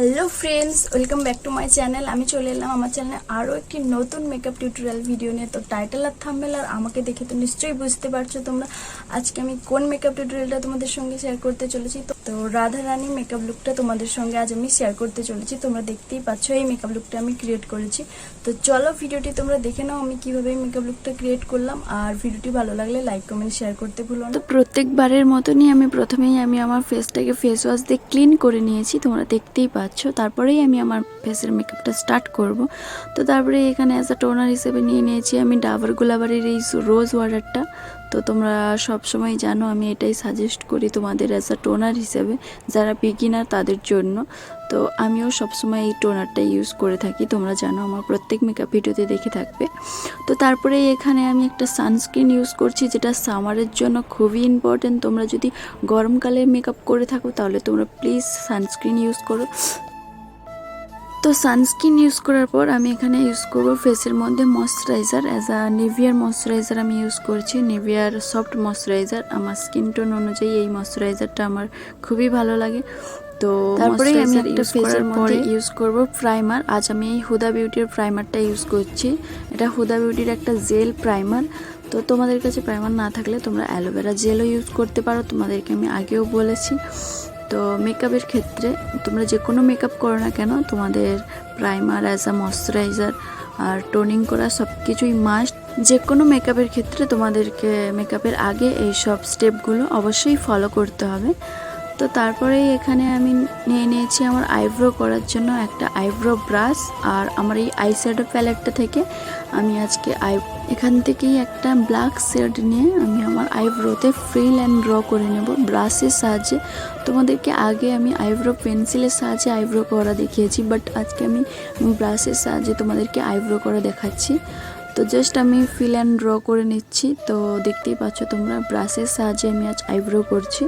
Hello friends, welcome back to my channel. আমি চলে এলাম আমার চ্যানেলে আরও একটি নতুন মেকআপ টিউটোরিয়াল ভিডিও নিয়ে। তো টাইটেল আর থাম্বনেল আর আমাকে দেখে তো নিশ্চয়ই বুঝতে পারছো তোমরা আজকে আমি কোন মেকআপ টিউটোরিয়ালটা তোমাদের সঙ্গে শেয়ার করতে চলেছি। তো রাধারানী মেকআপ লুকটা তোমাদের সঙ্গে আজ আমি শেয়ার করতে চলেছি। তোমরা দেখতেই পাচ্ছ এই মেকআপ লুকটা আমি ক্রিয়েট করেছি। তো চলো ভিডিওটি তোমরা দেখে নাও আমি কিভাবে এই মেকআপ লুকটা ক্রিয়েট করলাম। আর ভিডিওটি ভালো লাগলে লাইক কমেন্ট শেয়ার করতে ভুলো না। তো প্রত্যেকবারের মতনই আমি প্রথমেই আমার ফেসটাকে ফেস ওয়াশ দিয়ে ক্লিন করে নিয়েছি, তোমরা দেখতেই পাচ্ছ। তারপরেই আমি আমার ফেসের মেকআপটা স্টার্ট করব। তো তারপরে এখানে অ্যাজ আ টোনার হিসেবে নিয়ে নিয়েছি আমি ডাবর গুলাবারির এই রোজ ওয়াটারটা। তো তোমরা সব সময় জানো আমি এটাই সাজেস্ট করি তোমাদের অ্যাজ আ টোনার হিসেবে, যারা বিগিনার তাদের জন্য। তো আমিও সবসময় এই টোনারটা ইউজ করে থাকি, তোমরা জানো আমার প্রত্যেক মেকআপ ভিডিওতে দেখে থাকবে। তো তারপরে এখানে আমি একটা সানস্ক্রিন ইউজ করছি, যেটা সামারের জন্য খুবই ইম্পর্টেন্ট। তোমরা যদি গরমকালে মেকআপ করে থাকো তাহলে তোমরা প্লিজ সানস্ক্রিন ইউজ করো। তো সানস্ক্রিন ইউজ করার পর আমি এখানে ইউজ করব ফেসের মধ্যে ময়শ্চারাইজার। অ্যাজ আ নিভিয়ার ময়শ্চারাইজার আমি ইউজ করছি, নিভিয়ার সফট ময়শ্চারাইজার। আমার স্কিন টোন অনুযায়ী এই ময়শ্চারাইজারটা আমার খুবই ভালো লাগে। তো তারপরে আমি একটা ফেসের মধ্যে ইউজ করব প্রাইমার। আজ আমি এই হুদা বিউটির প্রাইমারটা ইউজ করছি। এটা হুদা বিউটির একটা জেল প্রাইমার। তো তোমাদের কাছে প্রাইমার না থাকলে তোমরা অ্যালোভেরা জেলও ইউজ করতে পারো, তোমাদেরকে আমি আগেও বলেছি। তো মেকআপের ক্ষেত্রে তোমরা যে কোনো মেকআপ করো না কেন, তোমাদের প্রাইমার অ্যাজ আ ময়শ্চারাইজার আর টোনিং করা সব কিছুই মাস্ট। যে কোনো মেকআপের ক্ষেত্রে তোমাদেরকে মেকআপের আগে এই সব স্টেপগুলো অবশ্যই ফলো করতে হবে। তো তারপরেই এখানে আমি নিয়ে নিয়েছি আমার আইব্রো করার জন্য একটা আইব্রো ব্রাশ। আর আমার এই আই শ্যাডো প্যালেটটা থেকে আমি আজকে এখান থেকেই একটা ব্ল্যাক শেড নিয়ে আমি আমার আইব্রোতে ফিল অ্যান্ড ড্র করে নেব ব্রাশের সাহায্যে। তোমাদেরকে আগে আমি আইব্রো পেন্সিলের সাহায্যে আইব্রো করা দেখিয়েছি, বাট আজকে আমি ব্রাশের সাহায্যে তোমাদেরকে আইব্রো করা দেখাচ্ছি। তো জাস্ট আমি ফিল অ্যান্ড ড্র করে নিচ্ছি। তো দেখতেই পাচ্ছ তোমরা ব্রাশের সাহায্যে আমি আজ আইব্রো করছি।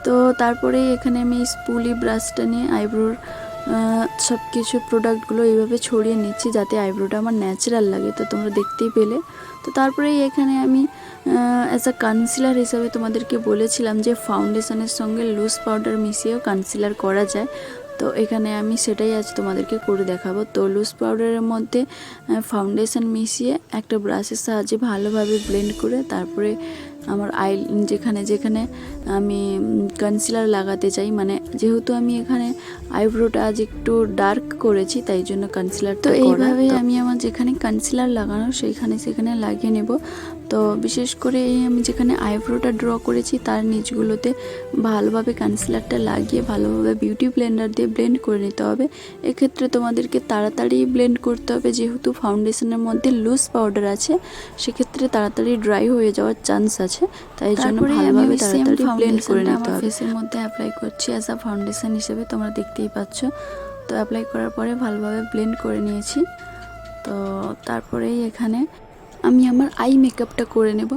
তো তারপরে এখানে আমি স্পুলি ব্রাশটা নিয়ে আইব্রোর সব কিছু প্রোডাক্টগুলো এইভাবে ছড়িয়ে নিচ্ছি যাতে আইব্রোটা আমার ন্যাচারাল লাগে। তো তোমরা দেখতেই পেলে। তো তারপরে এখানে আমি অ্যাজ আ কনসিলার হিসাবে তোমাদেরকে বলেছিলাম যে ফাউন্ডেশনের সঙ্গে লুজ পাউডার মিশিয়েও কনসিলার করা যায়। তো এখানে আমি সেটাই আজ তোমাদেরকে করে দেখাবো। তো লুজ পাউডারের মধ্যে ফাউন্ডেশন মিশিয়ে একটা ব্রাশের সাহায্যে ভালোভাবে ব্লেন্ড করে তারপরে আমার যেখানে যেখানে আমি কনসিলার লাগাতে চাই, মানে যেহেতু আমি এখানে আইব্রোটা আজ একটু ডার্ক করেছি তাই জন্য কনসিলার। তো এইভাবেই আমি আমার যেখানে কনসিলার লাগানো সেখানে লাগিয়ে নেব। তো বিশেষ করে আমি যেখানে আইব্রোটা ড্র করেছি তার নিচগুলোতে ভালোভাবে কনসিলারটা লাগিয়ে ভালোভাবে বিউটি ব্লেন্ডার দিয়ে ব্লেন্ড করে নিতে হবে। এক্ষেত্রে তোমাদেরকে তাড়াতাড়ি ব্লেন্ড করতে হবে, যেহেতু ফাউন্ডেশনের মধ্যে লুজ পাউডার আছে, সেক্ষেত্রে তাড়াতাড়ি ড্রাই হয়ে যাওয়ার চান্স আছে। তাই জন্য ভালোভাবে তাড়াতাড়ি ব্লেন্ড করে নিতে হবে। ফেসের মধ্যে অ্যাপ্লাই করছি অ্যাজ আ ফাউন্ডেশন হিসেবে, তোমরা দেখতেই পাচ্ছ। তো অ্যাপ্লাই করার পরে ভালোভাবে ব্লেন্ড করে নিয়েছি। তো তারপরেই এখানে আমি আমার আই মেকআপটা করে নেব।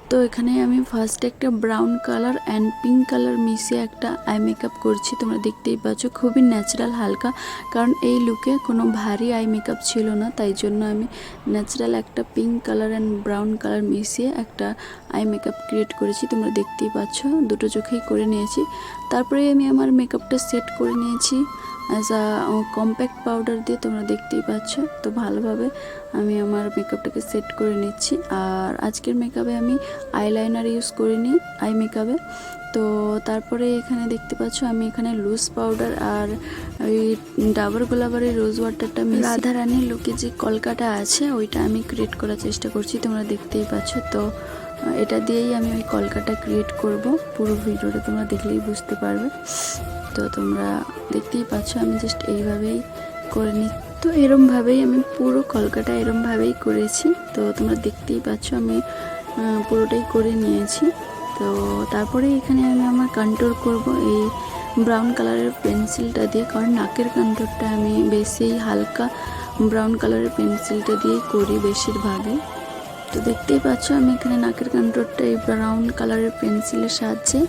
তো এখানে আমি ফার্স্টে একটা brown colour and pink colour মিশিয়ে একটা আই মেকআপ করছি। তোমরা দেখতেই পাচ্ছ খুবই ন্যাচারাল হালকা, কারণ এই লুকে কোনো ভারী আই মেকআপ ছিল না, তাই জন্য আমি ন্যাচারাল একটা pink colour and brown colour মিশিয়ে একটা আই মেকআপ ক্রিয়েট করেছি। তোমরা দেখতেই পাচ্ছ দুটো চোখেই করে নিয়েছি। তারপরে আমি আমার মেকআপটা সেট করে নিয়েছি অ্যাজ আ কম্প্যাক্ট পাউডার দিয়ে, তোমরা দেখতেই পাচ্ছ। তো ভালোভাবে আমি আমার মেকআপটাকে সেট করে নিচ্ছি। আর আজকের মেকআপে আমি আইলাইনার ইউজ করিনি আই মেকআপে। তো তারপরে এখানে দেখতে পাচ্ছ আমি এখানে লুজ পাউডার আর ওই ডাবর গোলাবারের রোজ ওয়াটারটা রাধারানীর লুকে যে কলকাটা আছে ওইটা আমি ক্রিয়েট করার চেষ্টা করছি, তোমরা দেখতেই পাচ্ছ। তো এটা দিয়েই আমি ওই কলকাটা ক্রিয়েট করব। পুরো ভিডিওটা তোমরা দেখলেই বুঝতে পারবে। তো তোমরা দেখতেই পাচ্ছ আমি জাস্ট এইভাবেই করে নিই। তো এরমভাবেই আমি পুরো কলকাটা এরমভাবেই করেছি। তো তোমরা দেখতেই পাচ্ছ আমি পুরোটাই করে নিয়েছি। তো তারপরে এখানে আমি আমার কন্ট্রোল করব এই ব্রাউন কালারের পেন্সিলটা দিয়ে, কারণ নাকের কন্ট্রোলটা আমি বেশি হালকা ব্রাউন কালারের পেন্সিলটা দিয়েই করি বেশিরভাগই। তো দেখতেই পাচ্ছ আমি এখানে নাকের কন্ট্রোলটা এই ব্রাউন কালারের পেন্সিলের সাহায্যে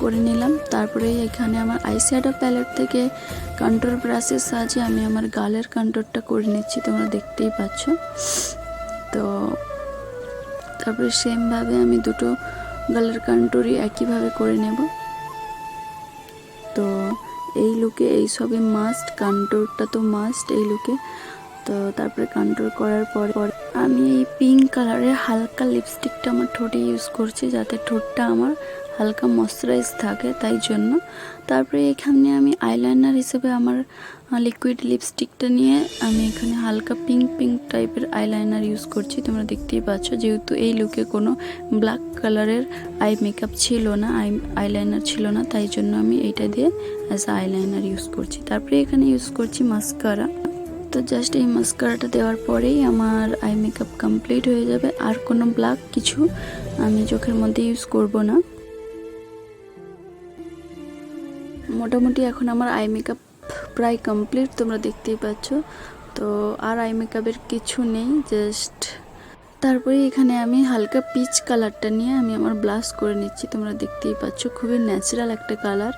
করে নিলাম। তারপরে এখানে আমার আই শ্যাডো প্যালেট থেকে কন্ট্রোল ব্রাশের সাহায্যে আমি আমার গালের কন্ট্রোলটা করে নিচ্ছি, তোমরা দেখতেই পাচ্ছ। তো তারপরে সেমভাবে আমি দুটো গালের কন্ট্রোলই একইভাবে করে নেব। তো এই লুকে এই সবই মাস্ট, কন্ট্রোলটা তো মাস্ট এই লুকে। তো তারপরে কন্ট্রোল করার পরে আমি এই পিঙ্ক কালারের হালকা লিপস্টিকটা আমার ঠোঁটে ইউজ করছি, যাতে ঠোঁটটা আমার হালকা ময়শ্চারাইজ থাকে, তাই জন্য। তারপরে এখানে আমি আইলাইনার হিসেবে আমার লিকুইড লিপস্টিকটা নিয়ে আমি এখানে হালকা পিঙ্ক টাইপের আইলাইনার ইউজ করছি, তোমরা দেখতেই পাচ্ছ। যেহেতু এই লুকে কোনো ব্ল্যাক কালারের আই মেকআপ ছিল না, আইলাইনার ছিল না, তাই জন্য আমি এইটা দিয়ে অ্যাজ আইলাইনার ইউজ করছি। তারপরে এখানে ইউজ করছি মাস্কারা। তো জাস্ট এই মাস্কারাটা দেওয়ার পরেই আমার আই মেকআপ কমপ্লিট হয়ে যাবে। আর কোনো ব্ল্যাক কিছু আমি চোখের মধ্যে ইউজ করব না। মোটামুটি এখন আমার আই মেকআপ প্রায় কমপ্লিট, তোমরা দেখতেই পাচ্ছ। তো আর আই মেকআপের কিছু নেই, জাস্ট তারপরে এখানে আমি হালকা পিচ কালারটা নিয়ে আমি আমার ব্লাশ করে নিচ্ছি, তোমরা দেখতেই পাচ্ছ। খুবই ন্যাচারাল একটা কালার।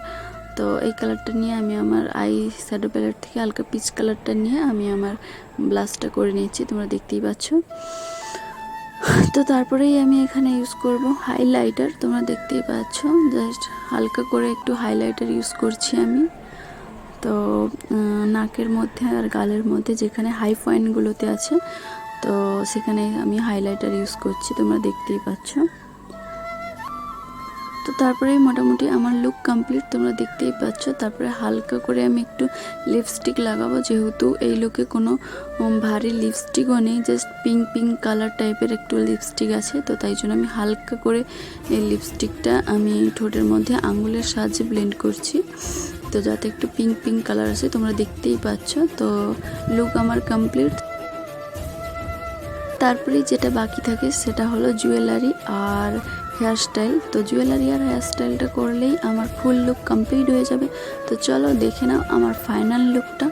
তো এই কালারটা নিয়ে আমি আমার আই শ্যাডো প্যালেট থেকে হালকা পিচ কালারটা নিয়ে আমি আমার ব্লাশটা করে নিচ্ছি, তোমরা দেখতেই পাচ্ছ। তো তারপরেই আমি এখানে ইউজ করব হাইলাইটার, তোমরা দেখতেই পাচ্ছ। জাস্ট হালকা করে একটু হাইলাইটার ইউজ করছি আমি। তো নাকের মধ্যে আর গালের মধ্যে যেখানে হাই পয়েন্টগুলোতে আছে, তো সেখানে আমি হাইলাইটার ইউজ করছি, তোমরা দেখতেই পাচ্ছ। তো তারপরেই মোটামুটি আমার লুক কমপ্লিট, তোমরা দেখতেই পাচ্ছ। তারপরে হালকা করে আমি একটু লিপস্টিক লাগাবো, যেহেতু এই লুকে কোনো ভারী লিপস্টিকও নেই, জাস্ট পিঙ্ক কালার টাইপের একটু লিপস্টিক আছে। তো তাই জন্য আমি হালকা করে এই লিপস্টিকটা আমি ঠোঁটের মধ্যে আঙুলের সাহায্যে ব্লেন্ড করছি, তো যাতে একটু পিঙ্ক কালার আসে, তোমরা দেখতেই পাচ্ছ। তো লুক আমার কমপ্লিট। তারপরে যেটা বাকি থাকে সেটা হলো জুয়েলারি আর হেয়ারস্টাইল। তো জুয়েলারি আর হেয়ারস্টাইলটা করলেই আমার ফুল লুক কমপ্লিট হয়ে যাবে। তো চলো দেখে নাও আমার ফাইনাল লুকটা।